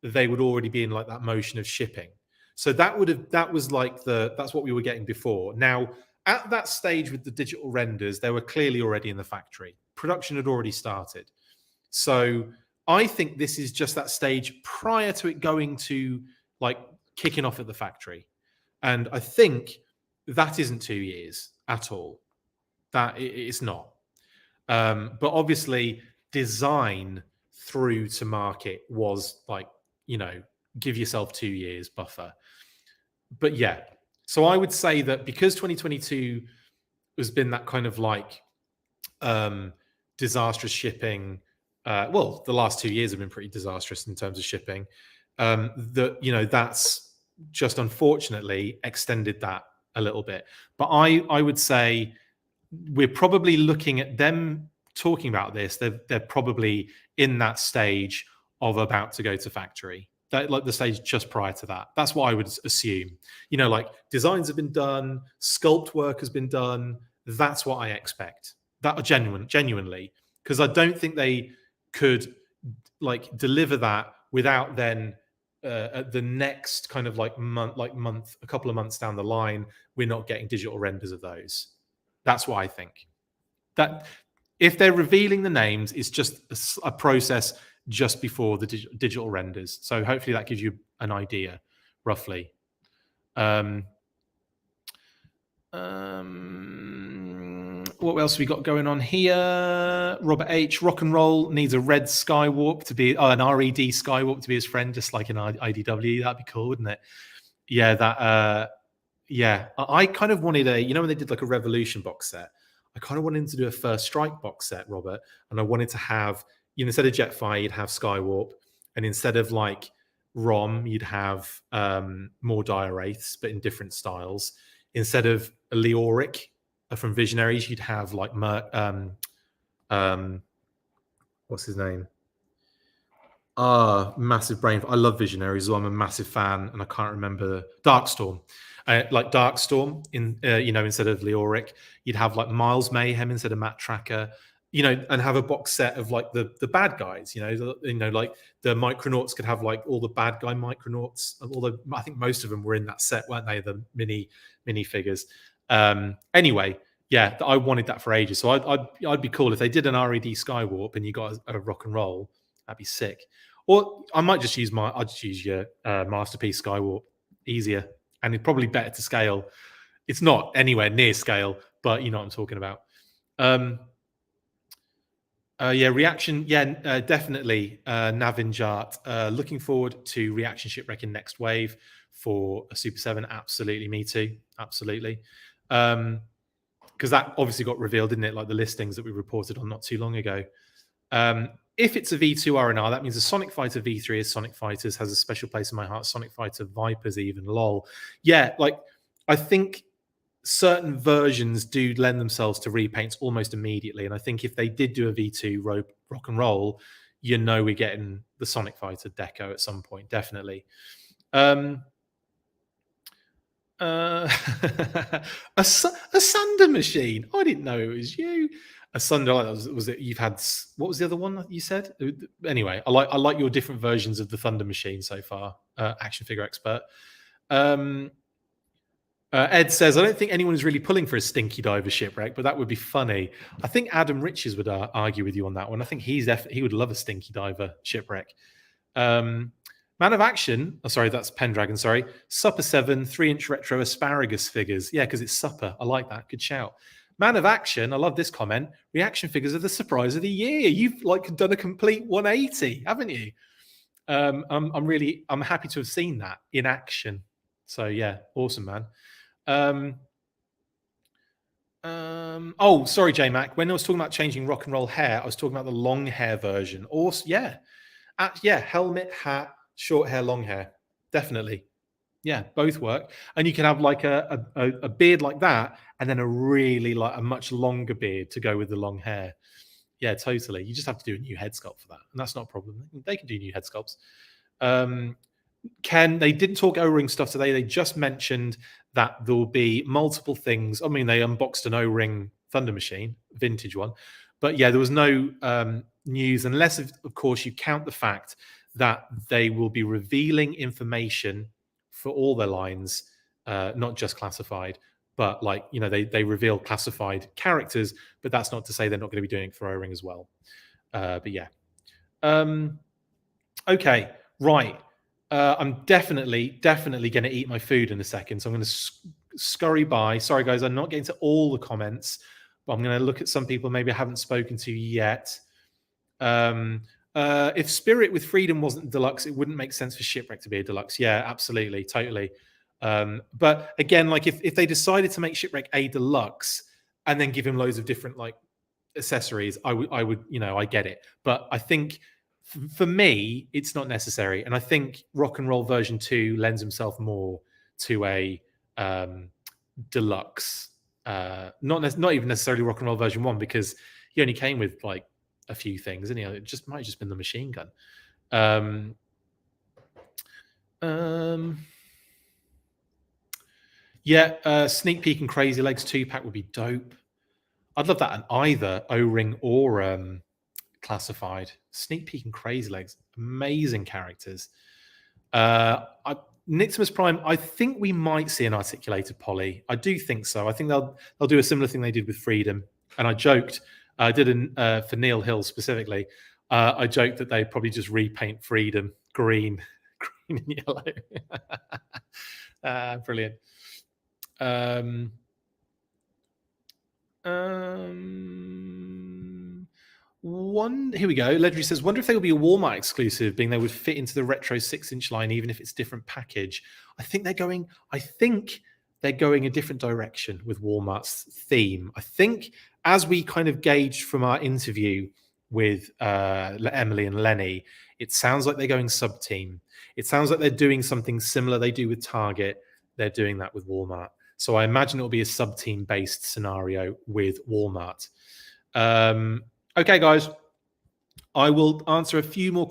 they would already be in like that motion of shipping. So that's what we were getting before. Now, at that stage with the digital renders, they were clearly already in the factory. Production had already started. So I think this is just that stage prior to it going to like kicking off at the factory. And I think that isn't 2 years at all. That it's not. But obviously, design through to market was like, give yourself 2 years buffer. But yeah, so I would say that because 2022 has been that kind of like disastrous shipping. The last 2 years have been pretty disastrous in terms of shipping. That's just unfortunately extended that a little bit. But I would say we're probably looking at them talking about this. They're probably in that stage of about to go to factory. That, like the stage just prior to that. That's what I would assume. Like designs have been done, sculpt work has been done. That's what I expect. That genuinely, because I don't think they could like deliver that without then at the next kind of month, a couple of months down the line, we're not getting digital renders of those. That's what I think. That If they're revealing the names, it's just a process just before the digital renders. So hopefully that gives you an idea, roughly. What else we got going on here? Robert H. Rock and Roll needs a red Skywarp to be, an RED Skywarp to be his friend, just like an IDW. That'd be cool, wouldn't it? Yeah, that. Yeah, I kind of wanted when they did like a Revolution box set, I kind of wanted to do a First Strike box set, Robert, and I wanted to have, instead of Jetfire, you'd have Skywarp, and instead of like Rom, you'd have more Dire Wraiths, but in different styles. Instead of a Leoric from Visionaries, you'd have like what's his name? Massive brain. I love Visionaries, so I'm a massive fan, and I can't remember Darkstorm. Like Darkstorm instead of Leoric, you'd have like Miles Mayhem instead of Matt Tracker, and have a box set of like the bad guys, like the Micronauts could have like all the bad guy Micronauts, although I think most of them were in that set, weren't they? The mini figures. Anyway, yeah, I wanted that for ages. So I'd be cool if they did an RED Skywarp and you got a Rock and Roll. That'd be sick. Or I might just use your Masterpiece Skywarp. Easier. And it's probably better to scale. It's not anywhere near scale, but you know what I'm talking about. Reaction. Yeah, definitely. Navinjart. Looking forward to Reaction Shipwreck in Next Wave for a Super 7. Absolutely. Me too. Absolutely. Because that obviously got revealed, didn't it? Like the listings that we reported on not too long ago. If it's a V2 RNR, that means the Sonic Fighter V3 is Sonic Fighters, has a special place in my heart. Sonic Fighter Vipers even, lol. Yeah, like I think certain versions do lend themselves to repaints almost immediately. And I think if they did do a V2 Rock and Roll, we're getting the Sonic Fighter deco at some point, definitely. A Sunder machine. I didn't know it was you. A Sunder, was it? You've had, what was the other one that you said? Anyway, I like your different versions of the Thunder machine so far. Action figure expert. Ed says, I don't think anyone is really pulling for a Stinky Diver shipwreck, but that would be funny. I think Adam Riches would argue with you on that one. I think he would love a Stinky Diver shipwreck. Man of Action. Oh, sorry, that's Pendragon. Sorry. Supper 7, 3-inch retro asparagus figures. Yeah, because it's Supper. I like that. Good shout. Man of Action. I love this comment. Reaction figures are the surprise of the year. You've done a complete 180, haven't you? I'm happy to have seen that in action. So yeah, awesome, man. Oh, sorry, J-Mac. When I was talking about changing rock and roll hair, I was talking about the long hair version. Also, yeah. Helmet, hat, short hair, long hair. Definitely. Yeah, both work. And you can have like a beard like that, and then a really like a much longer beard to go with the long hair. Yeah, totally. You just have to do a new head sculpt for that. And that's not a problem. They can do new head sculpts. Ken, they didn't talk O-ring stuff today. They just mentioned that there will be multiple things. I mean, they unboxed an O-ring Thunder Machine, vintage one. But yeah, there was no news, unless, of course, you count the fact that they will be revealing information for all their lines, not just classified, but they reveal classified characters, but that's not to say they're not going to be doing it for O-ring as well. But yeah. Okay, right. I'm definitely going to eat my food in a second. So I'm going to scurry by. Sorry, guys, I'm not getting to all the comments, but I'm going to look at some people maybe I haven't spoken to yet. If Spirit with Freedom wasn't deluxe, it wouldn't make sense for Shipwreck to be a deluxe. Yeah, absolutely, totally. But again, like if they decided to make Shipwreck a deluxe and then give him loads of different like accessories, I would, I get it. But I think for me, it's not necessary. And I think Rock and Roll version 2 lends himself more to a deluxe. Not even necessarily Rock and Roll version 1, because he only came with like a few things, and it might have just been the machine gun. Sneak Peek and Crazy Legs 2-pack would be dope. I'd love that, and either O-ring or classified. Sneak Peek and Crazy Legs, amazing characters. Nixmas Prime, I think we might see an articulated poly. I do think so. I think they'll do a similar thing they did with Freedom. And I joked I did for Neil Hill specifically. I joked that they probably just repaint freedom green, green and yellow. Brilliant. Here we go. Legendary says, wonder if they will be a Walmart exclusive, being they would fit into the retro 6-inch line, even if it's different package. I think they're going a different direction with Walmart's theme. I think, as we kind of gauged from our interview with Emily and Lenny, it sounds like they're going sub-team. It sounds like they're doing something similar they do with Target. They're doing that with Walmart. So I imagine it'll be a sub-team based scenario with Walmart. Okay, guys, I will answer a few more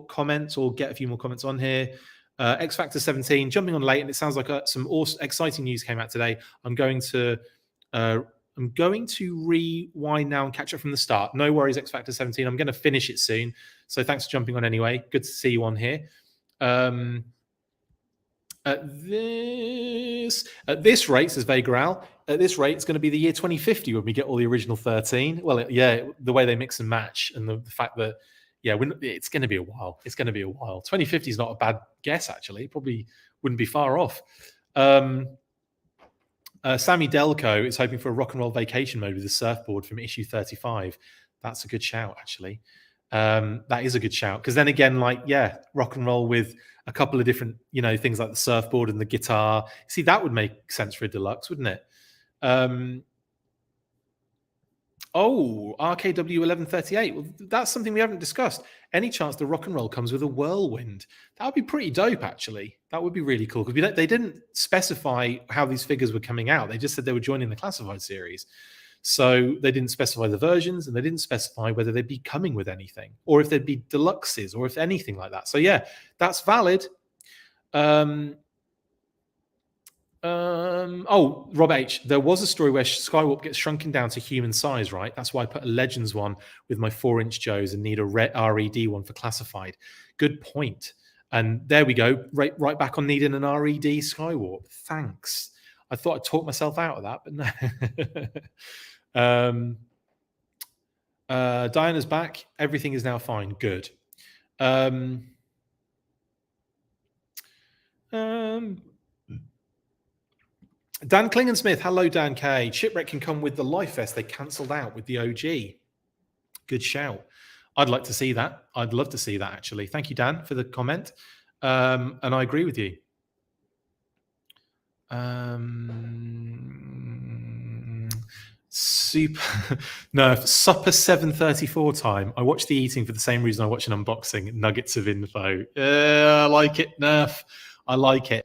comments, or get a few more comments on here. X Factor 17 jumping on late, and it sounds like some awesome, exciting news came out today. I'm going to rewind now and catch up from the start. No worries, X Factor 17. I'm going to finish it soon. So thanks for jumping on anyway. Good to see you on here. At this rate, says Vegral, at this rate, it's going to be the year 2050 when we get all the original 13. Well, yeah, the way they mix and match, and the fact that, yeah, it's going to be a while. It's going to be a while. 2050 is not a bad guess, actually. Probably wouldn't be far off. Sammy Delco is hoping for a rock and roll vacation mode with the surfboard from issue 35. That's a good shout, actually. That is a good shout, because then again, like, yeah, rock and roll with a couple of different, things like the surfboard and the guitar. See, that would make sense for a deluxe, wouldn't it? RKW 1138. Well, that's something we haven't discussed. Any chance the rock and roll comes with a whirlwind? That would be pretty dope, actually. That would be really cool, because they didn't specify how these figures were coming out. They just said they were joining the classified series. So they didn't specify the versions, and they didn't specify whether they'd be coming with anything, or if they'd be deluxes, or if anything like that. So yeah, that's valid. Rob H, there was a story where Skywarp gets shrunken down to human size, right? That's why I put a Legends one with my 4-inch Joes and need a RED one for classified. Good point. And there we go, right back on needing an RED Skywarp. Thanks. I thought I'd talk myself out of that, but no. Diana's back. Everything is now fine. Good. Dan Klingensmith. Hello, Dan K. Shipwreck can come with the Life Vest. They cancelled out with the OG. Good shout. I'd like to see that. I'd love to see that, actually. Thank you, Dan, for the comment. And I agree with you. Supper 7:34 time. I watch the eating for the same reason I watch an unboxing. Nuggets of info. I like it, Nerf. I like it.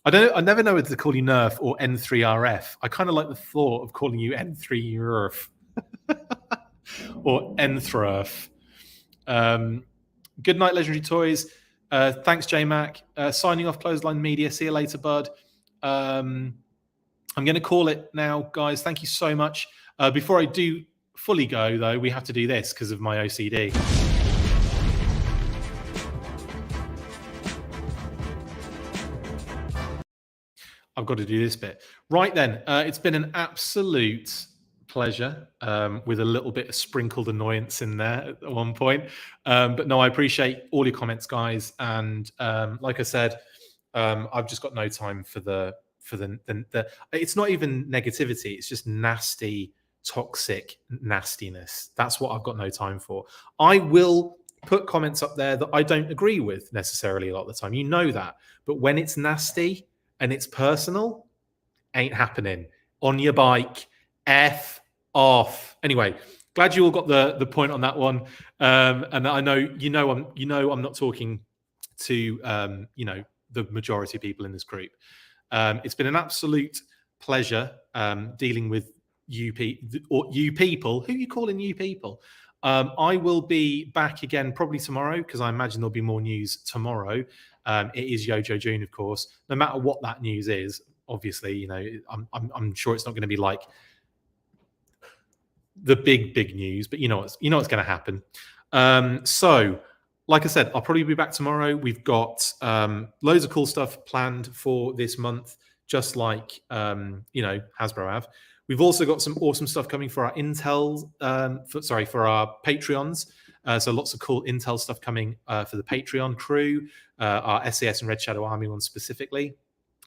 I never know whether to call you Nerf or N3RF. I kind of like the thought of calling you N3RF or N3RF. Good night, Legendary Toys. Thanks, J-Mac. Signing off, Clothesline Media. See you later, bud. I'm going to call it now, guys. Thank you so much. Before I do fully go, though, we have to do this because of my OCD. I've got to do this bit. Right then, it's been an absolute pleasure, with a little bit of sprinkled annoyance in there at one point. But no, I appreciate all your comments, guys. And like I said, I've just got no time for the it's not even negativity. It's just nasty, toxic nastiness. That's what I've got no time for. I will put comments up there that I don't agree with necessarily a lot of the time. You know that. But when it's nasty and it's personal, ain't happening. On your bike, F off. Anyway, glad you all got the point on that one. And I know I'm not talking to the majority of people in this group. It's been an absolute pleasure dealing with you people. Who are you calling you people? I will be back again probably tomorrow, because I imagine there'll be more news tomorrow. It is Yojo June, of course. No matter what that news is, obviously, I'm sure it's not going to be like the big news, but you know what's going to happen. So, like I said, I'll probably be back tomorrow. We've got loads of cool stuff planned for this month, just like Hasbro have. We've also got some awesome stuff coming for our for our Patreons. So lots of cool Intel stuff coming for the Patreon crew, our SAS and Red Shadow Army ones specifically.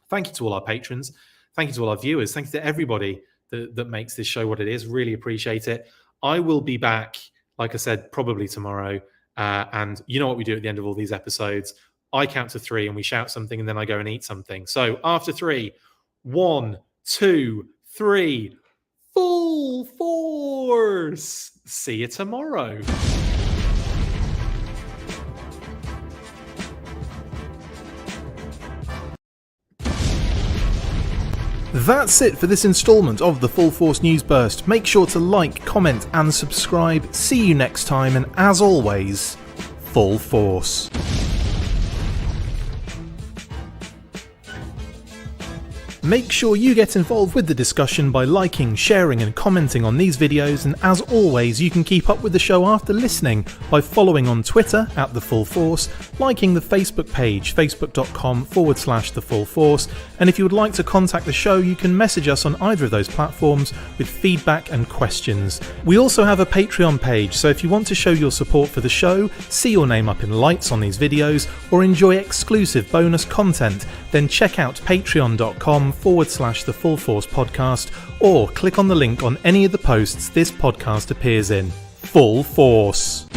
Thank you to all our patrons. Thank you to all our viewers. Thank you to everybody that makes this show what it is. Really appreciate it. I will be back, like I said, probably tomorrow. And you know what we do at the end of all these episodes. I count to 3 and we shout something and then I go and eat something. So after 3, 1, 2, 3, full force. See you tomorrow. That's it for this instalment of the Full Force News Burst. Make sure to like, comment and subscribe. See you next time, and as always, Full Force. Make sure you get involved with the discussion by liking, sharing and commenting on these videos, and as always you can keep up with the show after listening by following on Twitter @TheFullForce, liking the Facebook page facebook.com/TheFullForce, and if you would like to contact the show you can message us on either of those platforms with feedback and questions. We also have a Patreon page, so if you want to show your support for the show, see your name up in lights on these videos, or enjoy exclusive bonus content, then check out patreon.com/TheFullForce podcast, or click on the link on any of the posts this podcast appears in. Full Force.